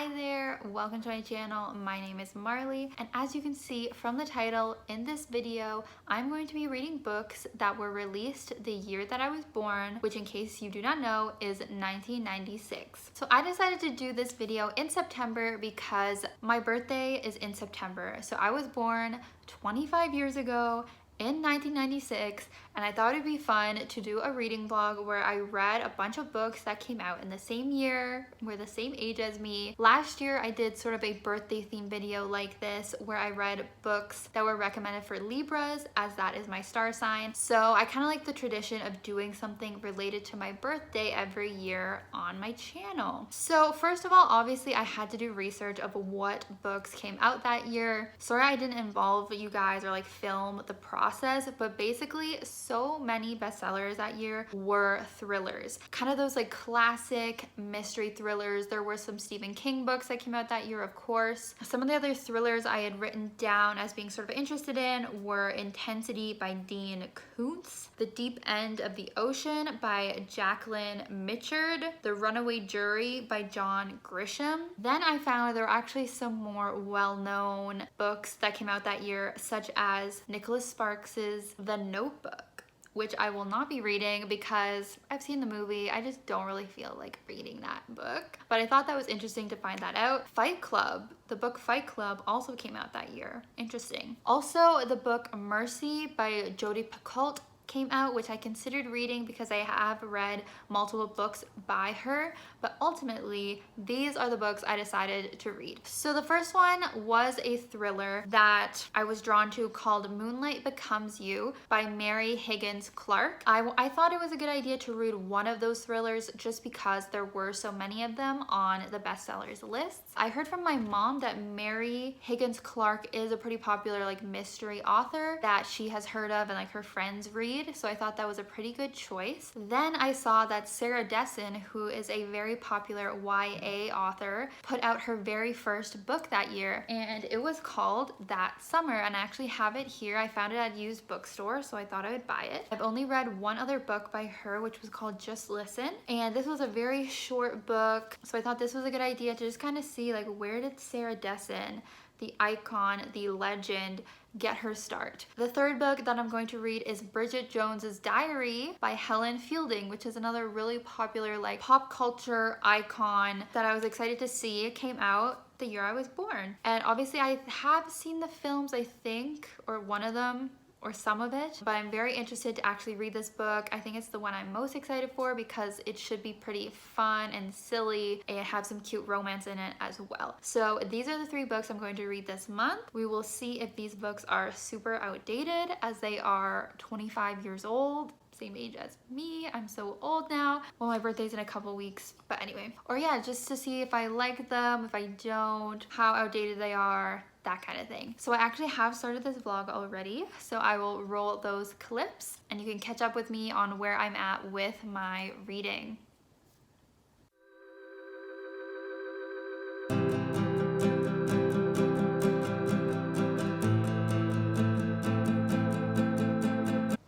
Hi there, welcome to my channel. My name is Marley, and as you can see from the title, in this video I'm going to be reading books that were released the year that I was born, which in case you do not know is 1996. So I decided to do this video in September because my birthday is in September. So I was born 25 years ago in 1996, and I thought it'd be fun to do a reading vlog where I read a bunch of books that came out in the same year, were the same age as me. Last year I did sort of a birthday themed video like this where I read books that were recommended for Libras, as that is my star sign. So I kind of like the tradition of doing something related to my birthday every year on my channel. So first of all, obviously I had to do research of what books came out that year. Sorry I didn't involve you guys or like film the process, but basically so many bestsellers that year were thrillers, kind of those like classic mystery thrillers. There were some Stephen King books that came out that year, of course. Some of the other thrillers I had written down as being sort of interested in were Intensity by Dean Koontz, The Deep End of the Ocean by Jacqueline Mitchard, The Runaway Jury by John Grisham. Then I found there were actually some more well-known books that came out that year, such as Nicholas Sparks's The Notebook, which I will not be reading because I've seen the movie. I just don't really feel like reading that book. But I thought that was interesting to find that out. Fight Club, the book Fight Club also came out that year. Interesting. Also, the book Mercy by Jodi Picoult came out, which I considered reading because I have read multiple books by her, but ultimately these are the books I decided to read. So the first one was a thriller that I was drawn to called Moonlight Becomes You by Mary Higgins Clark. I thought it was a good idea to read one of those thrillers just because there were so many of them on the bestsellers lists. I heard from my mom that Mary Higgins Clark is a pretty popular like mystery author that she has heard of and like her friends read, so I thought that was a pretty good choice. Then I saw that Sarah Dessen, who is a very popular YA author, put out her very first book that year, and it was called That Summer, and I actually have it here. I found it at a used bookstore, so I thought I would buy it. I've only read one other book by her, which was called Just Listen, and this was a very short book, so I thought this was a good idea to just kind of see like where did Sarah Dessen, the icon, the legend, get her start. The third book that I'm going to read is Bridget Jones's Diary by Helen Fielding, which is another really popular like pop culture icon that I was excited to see. It came out the year I was born. And obviously I have seen the films, I think, or one of them, or some of it, but I'm very interested to actually read this book. I think it's the one I'm most excited for because it should be pretty fun and silly and have some cute romance in it as well. So these are the three books I'm going to read this month. We will see if these books are super outdated, as they are 25 years old. Same age as me. I'm so old now. Well, my birthday's in a couple weeks, but anyway. Or yeah, just to see if I like them, if I don't, how outdated they are, that kind of thing. So I actually have started this vlog already, so I will roll those clips and you can catch up with me on where I'm at with my reading.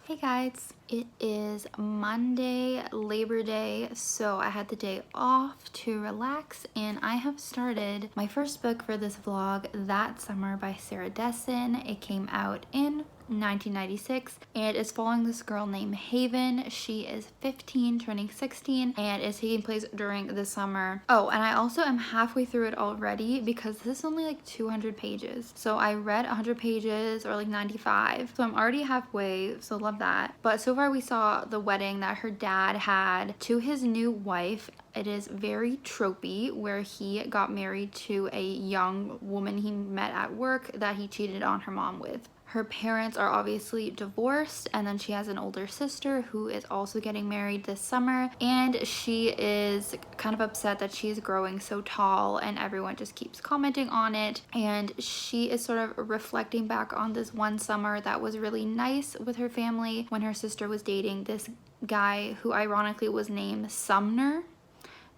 Hey guys, it is Monday, Labor Day, so I had the day off to relax, and I have started my first book for this vlog, That Summer by Sarah Dessen. It came out in 1996 and is following this girl named Haven. She is 15 turning 16 and is taking place during the summer. Oh, and I also am halfway through it already because this is only like 200 pages. So I read 100 pages or like 95. So I'm already halfway, so love that. But so far we saw the wedding that her dad had to his new wife. It is very tropey, where he got married to a young woman he met at work that he cheated on her mom with. Her parents are obviously divorced, and then she has an older sister who is also getting married this summer, and she is kind of upset that she's growing so tall and everyone just keeps commenting on it, and she is sort of reflecting back on this one summer that was really nice with her family when her sister was dating this guy who ironically was named Sumner.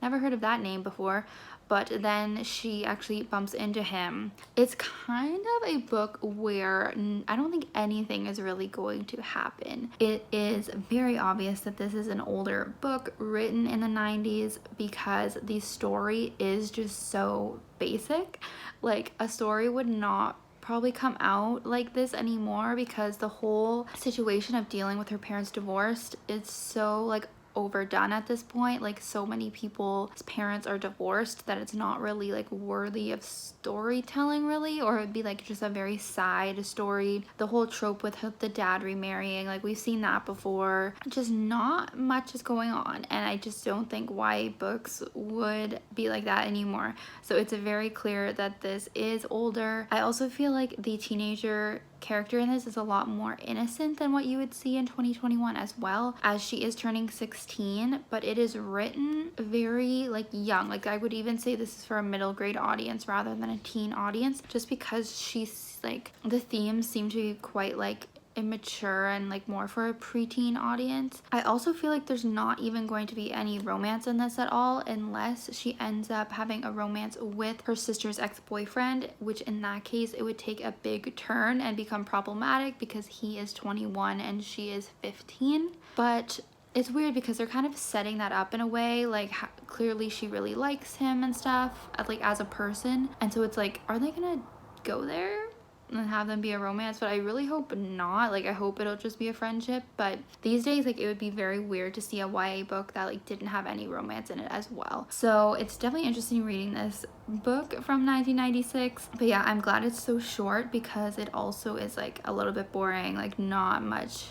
Never heard of that name before, but then she actually bumps into him. It's kind of a book where I don't think anything is really going to happen. It is very obvious that this is an older book written in the 90s because the story is just so basic. Like, a story would not probably come out like this anymore because the whole situation of dealing with her parents divorced is so like overdone at this point. Like, so many people's parents are divorced that it's not really like worthy of storytelling really, or it'd be like just a very side story. The whole trope with the dad remarrying, like we've seen that before. Just not much is going on, and I just don't think YA books would be like that anymore. So it's very clear that this is older. I also feel like the teenager character in this is a lot more innocent than what you would see in 2021 as well, as she is turning 16, but it is written very like young. Like, I would even say this is for a middle grade audience rather than a teen audience, just because she's like, the themes seem to be quite like immature and like more for a preteen audience. I also feel like there's not even going to be any romance in this at all, unless she ends up having a romance with her sister's ex-boyfriend, which in that case it would take a big turn and become problematic because he is 21 and she is 15. But it's weird because they're kind of setting that up in a way, like clearly she really likes him and stuff, like as a person, and so it's like, are they gonna go there and have them be a romance? But I really hope not. Like, I hope it'll just be a friendship. But these days, like, it would be very weird to see a YA book that like didn't have any romance in it as well. So it's definitely interesting reading this book from 1996. But yeah, I'm glad it's so short because it also is like a little bit boring. Like, not much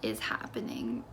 is happening.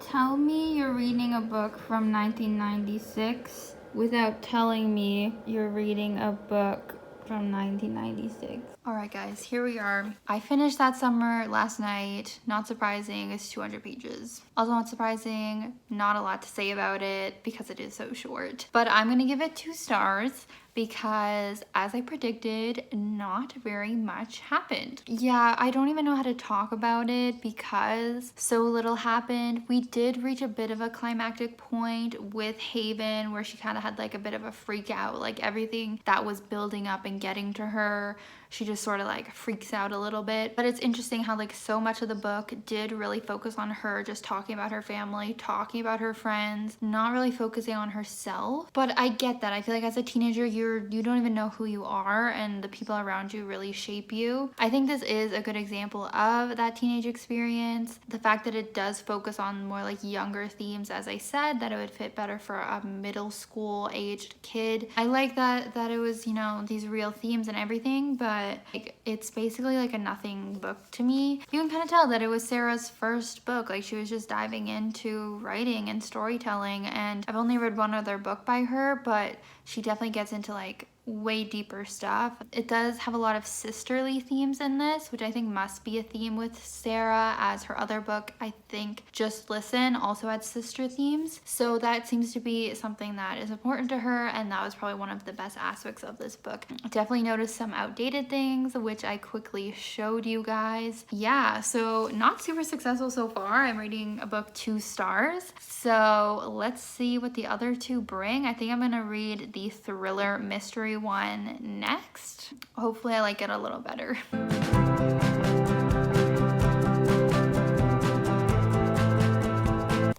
Tell me you're reading a book from 1996 without telling me you're reading a book from 1996. Alright guys, here we are. I finished That Summer last night. Not surprising, it's 200 pages. Also not surprising, not a lot to say about it because it is so short. But I'm gonna give it 2 stars because, as I predicted, not very much happened. Yeah, I don't even know how to talk about it because so little happened. We did reach a bit of a climactic point with Haven where she kind of had like a bit of a freak out. Like, everything that was building up and getting to her, she just sort of like freaks out a little bit. But it's interesting how like so much of the book did really focus on her just talking about her family, talking about her friends, not really focusing on herself. But I get that. I feel like as a teenager, you don't even know who you are, and the people around you really shape you. I think this is a good example of that teenage experience. The fact that it does focus on more like younger themes, as I said, that it would fit better for a middle school aged kid. I like that it was, you know, these real themes and everything, but like, it's basically like a nothing book to me. You can kind of tell that it was Sarah's first book. Like, she was just diving into writing and storytelling, and I've only read one other book by her, but she definitely gets into like way deeper stuff. It does have a lot of sisterly themes in this, which I think must be a theme with Sarah, as her other book, I think Just Listen, also had sister themes. So that seems to be something that is important to her, and that was probably one of the best aspects of this book. I definitely noticed some outdated things, which I quickly showed you guys. Yeah, so not super successful so far. I'm rating a book 2 stars. So let's see what the other 2 bring. I think I'm gonna read the thriller mystery one next. Hopefully I like it a little better.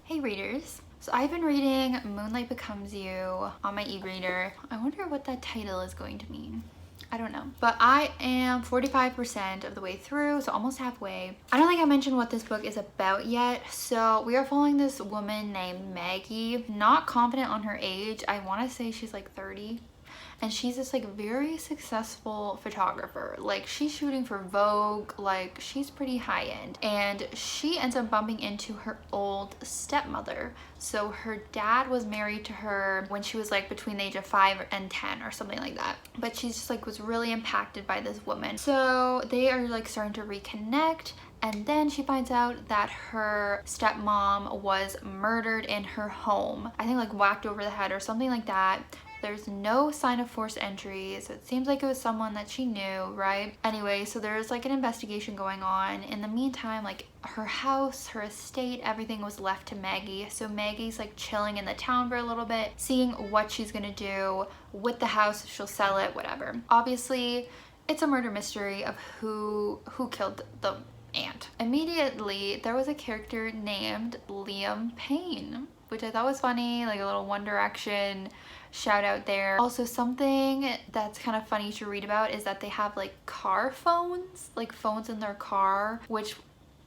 Hey readers. So I've been reading Moonlight Becomes You on my e-reader. I wonder what that title is going to mean. I don't know. But I am 45% of the way through, so almost halfway. I don't think I mentioned what this book is about yet. So we are following this woman named Maggie. Not confident on her age. I want to say she's like 30. And she's this like very successful photographer. Like, she's shooting for Vogue, like she's pretty high end. And she ends up bumping into her old stepmother. So her dad was married to her when she was like between the age of 5 and 10 or something like that. But she's just like was really impacted by this woman. So they are like starting to reconnect. And then she finds out that her stepmom was murdered in her home. I think like whacked over the head or something like that. There's no sign of forced entry, so it seems like it was someone that she knew, right? Anyway, so there's like an investigation going on. In the meantime, like her house, her estate, everything was left to Maggie. So Maggie's like chilling in the town for a little bit, seeing what she's gonna do with the house, if she'll sell it, whatever. Obviously, it's a murder mystery of who killed the aunt. Immediately, there was a character named Liam Payne, which I thought was funny, like a little One Direction shout out there. Also, something that's kind of funny to read about is that they have like car phones, like phones in their car, which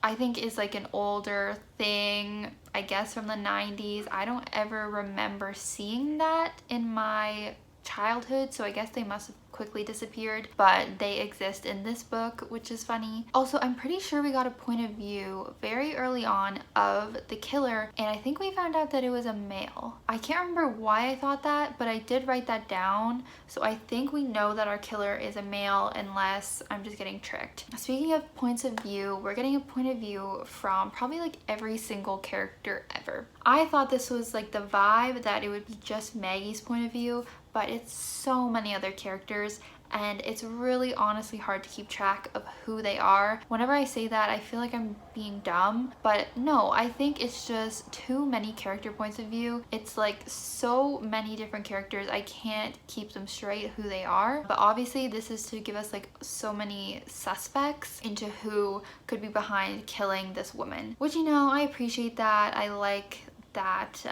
I think is like an older thing, I guess from the 90s. I don't ever remember seeing that in my childhood, so I guess they must have quickly disappeared, but they exist in this book, which is funny. Also, I'm pretty sure we got a point of view very early on of the killer, and I think we found out that it was a male. I can't remember why I thought that, but I did write that down, so I think we know that our killer is a male unless I'm just getting tricked. Speaking of points of view, we're getting a point of view from probably like every single character ever. I thought this was like the vibe that it would be just Maggie's point of view, but it's so many other characters, and it's really honestly hard to keep track of who they are. Whenever I say that, I feel like I'm being dumb, but no, I think it's just too many character points of view. It's like so many different characters, I can't keep them straight who they are. But obviously this is to give us like so many suspects into who could be behind killing this woman, which, you know, I appreciate that. I like that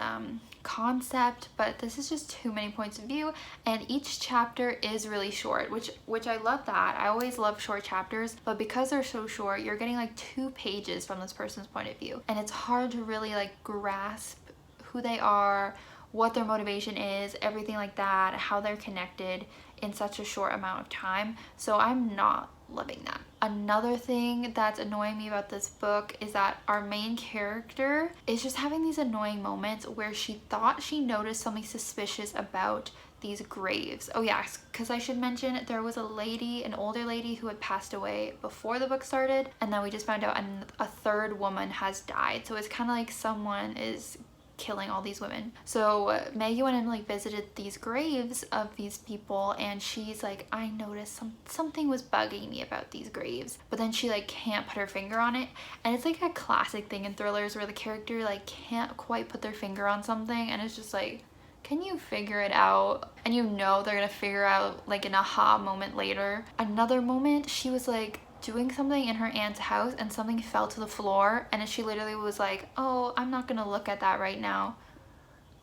concept, but this is just too many points of view, and each chapter is really short, which I love that. I always love short chapters, but because they're so short, you're getting like 2 pages from this person's point of view, and it's hard to really like grasp who they are, what their motivation is, everything like that, how they're connected in such a short amount of time. So I'm not loving that. Another thing that's annoying me about this book is that our main character is just having these annoying moments where she thought she noticed something suspicious about these graves. Oh yes, because I should mention there was a lady, an older lady who had passed away before the book started, and then we just found out a third woman has died. So it's kind of like someone is killing all these women. So Maggie went and like visited these graves of these people, and she's like, I noticed something was bugging me about these graves, but then she like can't put her finger on it. And it's like a classic thing in thrillers where the character like can't quite put their finger on something, and it's just like, can you figure it out? And you know they're gonna figure out like an aha moment later. Another moment, she was like doing something in her aunt's house and something fell to the floor, and she literally was like, oh, I'm not gonna look at that right now.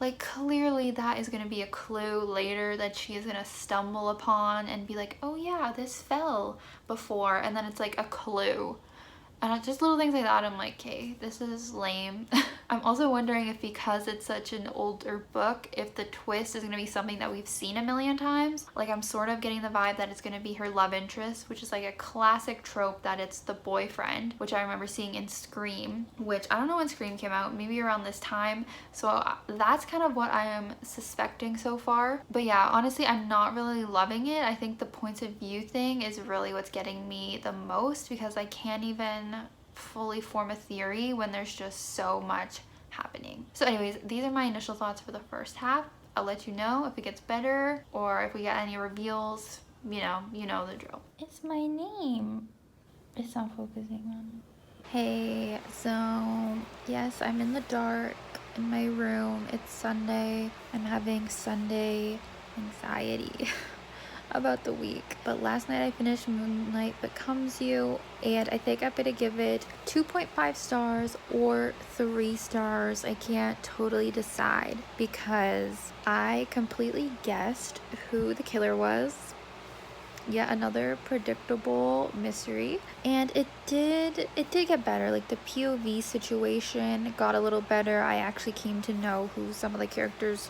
Like, clearly that is gonna be a clue later that she is gonna stumble upon and be like, oh yeah, this fell before, and then it's like a clue. And just little things like that, I'm like, okay, this is lame. I'm also wondering if, because it's such an older book, if the twist is going to be something that we've seen a million times. Like, I'm sort of getting the vibe that it's going to be her love interest, which is like a classic trope that it's the boyfriend, which I remember seeing in Scream, which I don't know when Scream came out, maybe around this time. So that's kind of what I am suspecting so far. But yeah, honestly, I'm not really loving it. I think the points of view thing is really what's getting me the most, because I can't even fully form a theory when there's just so much happening. So anyways, these are my initial thoughts for the first half. I'll let you know if it gets better or if we get any reveals. You know the drill. It's my name. It's not focusing on. Hey, so yes, I'm in the dark in my room. It's Sunday. I'm having Sunday anxiety about the week, but last night I finished Moonlight Becomes You, and I think I'm gonna give it 2.5 stars or 3 stars. I can't totally decide because I completely guessed who the killer was. Yet another predictable mystery, and it did get better. Like, the POV situation got a little better. I actually came to know who some of the characters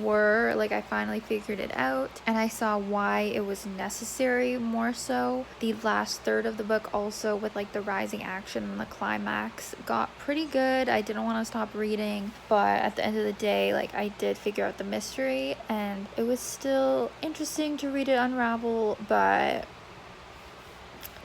were. Like, I finally figured it out, and I saw why it was necessary more so. The last third of the book also, with like the rising action and the climax, got pretty good. I didn't want to stop reading, but at the end of the day, like, I did figure out the mystery, and it was still interesting to read it unravel, but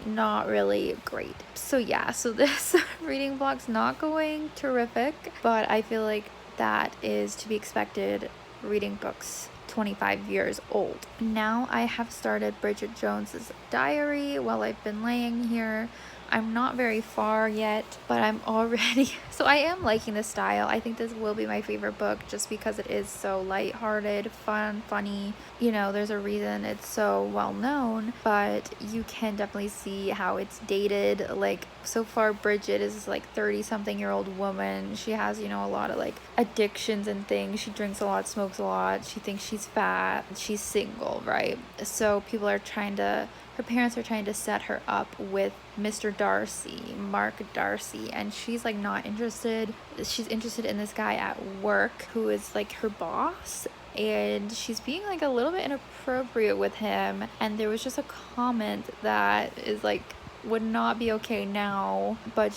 not really great. So yeah, so this reading vlog's not going terrific, but I feel like that is to be expected reading books 25 years old. Now I have started Bridget Jones's Diary while I've been laying here. I'm not very far yet, but I'm already so I am liking this style. I think this will be my favorite book just because it is so lighthearted, fun, funny. You know, there's a reason it's so well known, but you can definitely see how it's dated. Like, so far Bridget is like 30-something-year-old woman. She has, you know, a lot of like addictions and things. She drinks a lot, smokes a lot. She thinks she's fat. She's single, right? So her parents are trying to set her up with Mr. Darcy, Mark Darcy, and she's like not interested. She's interested in this guy at work who is like her boss, and she's being like a little bit inappropriate with him. And there was just a comment that is like would not be okay now, but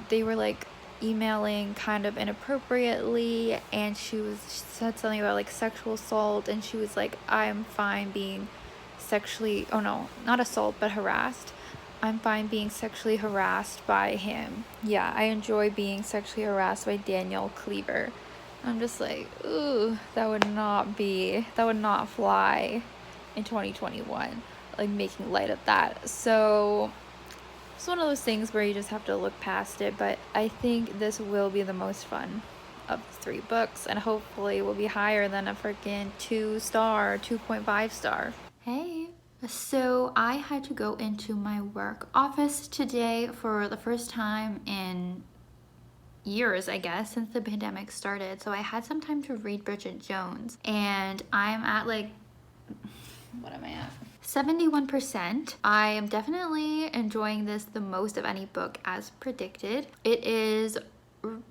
they were like emailing kind of inappropriately, and she said something about like sexual assault, and she was like, I'm fine being not assault, but harassed. I'm fine being sexually harassed by him. Yeah, I enjoy being sexually harassed by Daniel Cleaver. I'm just like, ooh, that would not fly in 2021, like making light of that. So it's one of those things where you just have to look past it, but I think this will be the most fun of the 3 books, and hopefully will be higher than a freaking 2.5 star. Hey, so I had to go into my work office today for the first time in years, I guess, since the pandemic started. So I had some time to read Bridget Jones, and I'm at like, what am I at? 71%. I am definitely enjoying this the most of any book as predicted. It is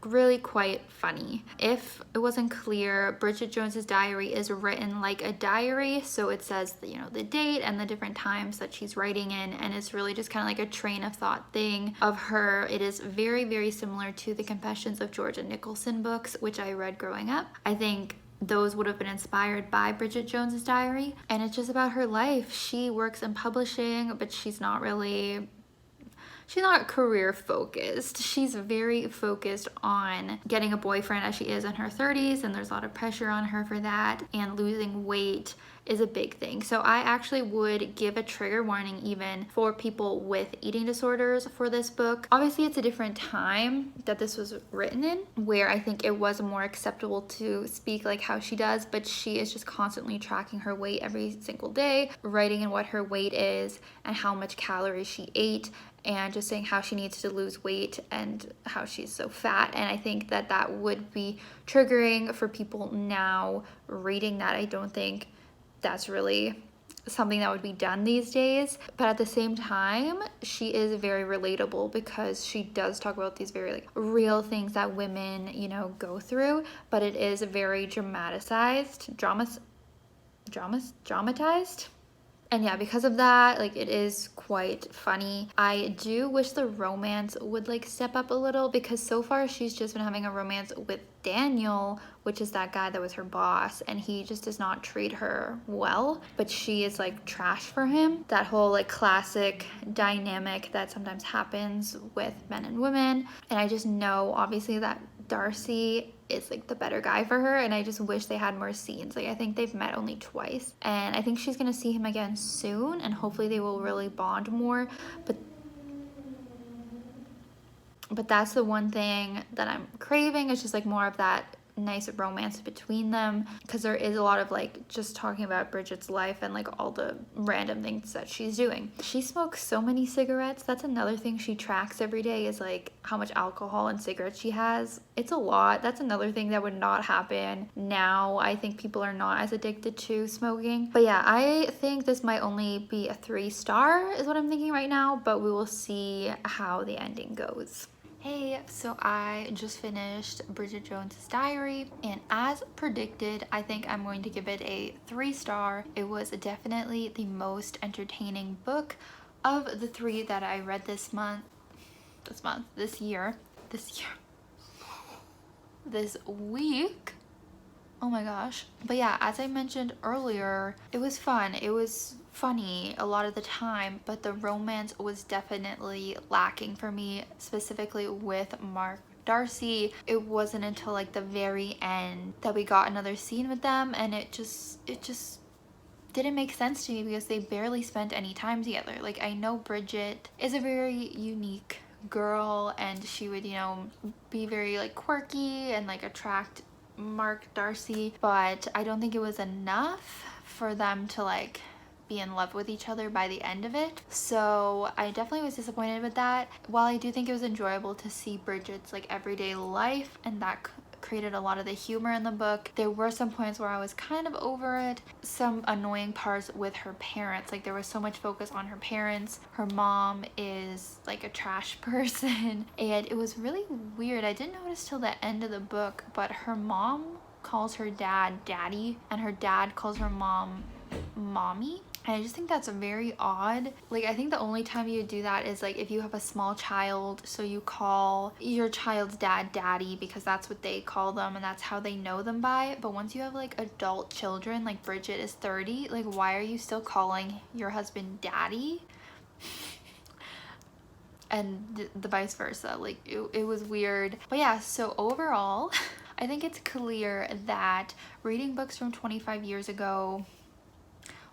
really quite funny. If it wasn't clear, Bridget Jones's Diary is written like a diary, so it says the date and the different times that she's writing in, and it's really just kind of like a train of thought thing of her. It is very, very similar to the Confessions of Georgia Nicholson books, which I read growing up. I think those would have been inspired by Bridget Jones's Diary, and it's just about her life. She works in publishing, but she's not career focused. She's very focused on getting a boyfriend, as she is in her 30s, and there's a lot of pressure on her for that, and losing weight is a big thing. So I actually would give a trigger warning even for people with eating disorders for this book. Obviously it's a different time that this was written in, where I think it was more acceptable to speak like how she does, but she is just constantly tracking her weight every single day, writing in what her weight is and how much calories she ate, and just saying how she needs to lose weight and how she's so fat. And I think that would be triggering for people now reading that. I don't think that's really something that would be done these days, but at the same time she is very relatable because she does talk about these very like real things that women go through, but it is very dramatized. And yeah, because of that, like, it is quite funny. I do wish the romance would like step up a little, because so far she's just been having a romance with Daniel, which is that guy that was her boss, and he just does not treat her well, but she is like trash for him. That whole like classic dynamic that sometimes happens with men and women. And I just know obviously that Darcy is like the better guy for her, and I just wish they had more scenes. Like, I think they've met only twice, and I think she's gonna see him again soon, and hopefully they will really bond more. But that's the one thing that I'm craving. It's just like more of that nice romance between them, because there is a lot of like just talking about Bridget's life and like all the random things that she's doing. She smokes so many cigarettes. That's another thing she tracks every day, is like how much alcohol and cigarettes she has. It's a lot. That's another thing that would not happen now. I think people are not as addicted to smoking. But yeah, I think this might only be a 3-star is what I'm thinking right now, but we will see how the ending goes. Hey, so I just finished Bridget Jones's Diary, and as predicted, I think I'm going to give it a 3-star. It was definitely the most entertaining book of the 3 that I read this week. Oh my gosh. But yeah, as I mentioned earlier, it was fun. It was funny a lot of the time, but the romance was definitely lacking for me, specifically with Mark Darcy. It wasn't until like the very end that we got another scene with them, and it just didn't make sense to me because they barely spent any time together. Like, I know Bridget is a very unique girl and she would, you know, be very like quirky and like attract Mark Darcy, but I don't think it was enough for them to like be in love with each other by the end of it. So I definitely was disappointed with that. While I do think it was enjoyable to see Bridget's like everyday life, and that created a lot of the humor in the book, there were some points where I was kind of over it. Some annoying parts with her parents, like there was so much focus on her parents. Her mom is like a trash person and it was really weird. I didn't notice till the end of the book, but her mom calls her dad daddy and her dad calls her mom mommy. And I just think that's very odd. Like, I think the only time you do that is like if you have a small child, so you call your child's dad daddy because that's what they call them and that's how they know them by. But once you have like adult children, like Bridget is 30, like why are you still calling your husband daddy? And the vice versa. Like it was weird. But yeah, so overall I think it's clear that reading books from 25 years ago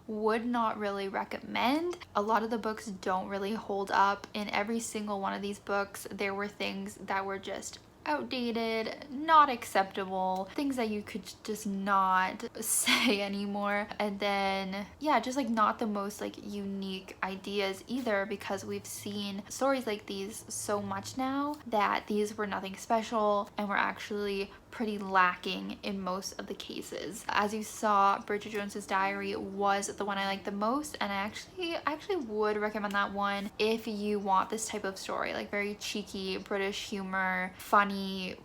would not really recommend. A lot of the books don't really hold up. In every single one of these books there were things that were just outdated, not acceptable, things that you could just not say anymore. And then yeah, just like not the most like unique ideas either, because we've seen stories like these so much now that these were nothing special and were actually pretty lacking in most of the cases. As you saw, Bridget Jones's Diary was the one I liked the most, and I actually would recommend that one if you want this type of story, like very cheeky British humor, funny,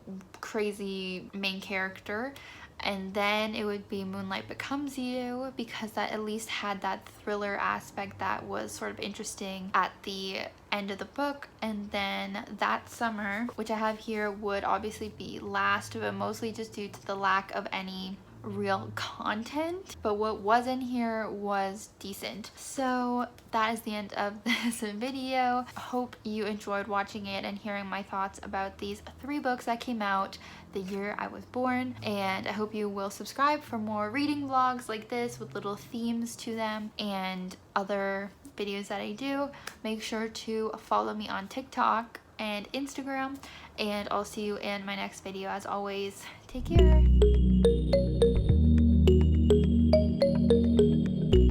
crazy main character. And then it would be Moonlight Becomes You, because that at least had that thriller aspect that was sort of interesting at the end of the book. And then That Summer, which I have here, would obviously be last, but mostly just due to the lack of any real content, but what was in here was decent. So that is the end of this video. Hope you enjoyed watching it and hearing my thoughts about these 3 books that came out the year I was born, and I hope you will subscribe for more reading vlogs like this with little themes to them and other videos that I do. Make sure to follow me on TikTok and Instagram, and I'll see you in my next video. As always, take care.